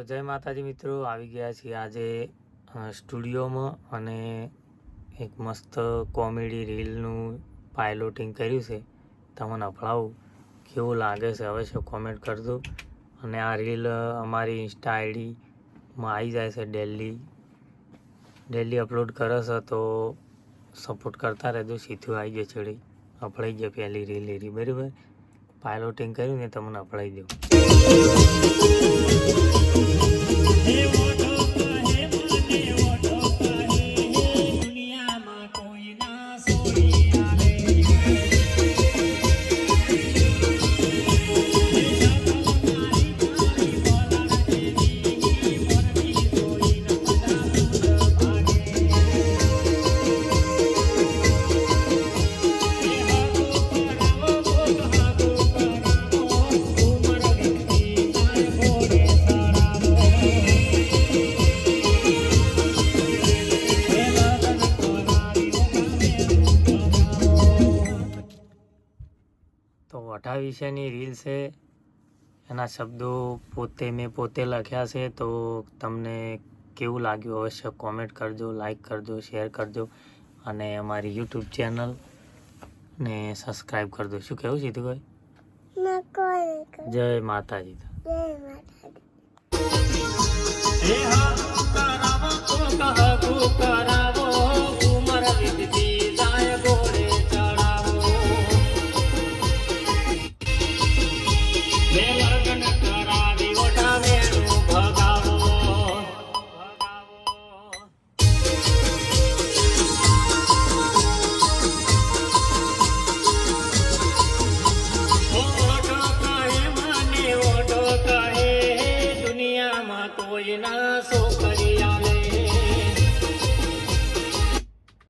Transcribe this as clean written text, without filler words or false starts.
જય માતાજી મિત્રો, આવી ગયા છીએ આજે સ્ટુડિયોમાં અને એક મસ્ત કોમેડી રીલનું પાયલોટિંગ કર્યું છે. તમને અફળાવું કેવું લાગે છે હવે છે કોમેન્ટ કરજો. અને આ રીલ અમારી ઇન્સ્ટા આઈડીમાં આવી જાય છે, ડેલી અપલોડ કરે છે, તો સપોર્ટ કરતા રહેજો. સીધું આવી જાય છેડી અફળાઈ જાય પહેલી રીલ એરી, બરાબર. પાયલોટિંગ કર્યું ને તમને અફળાઈ દઉં. તો વઢા વિશેની રીલ છે, એના શબ્દો મેં પોતે લખ્યા છે. તો તમને કેવું લાગ્યું અવશ્ય કોમેન્ટ કરજો, લાઈક કરજો, શેર કરજો અને અમારી યુટ્યુબ ચેનલ ને સબસ્ક્રાઈબ કરજો. શું કહેવું છે તું ભાઈ? જય માતાજી. દુનિયામાં કોઈ ના સો કર્યા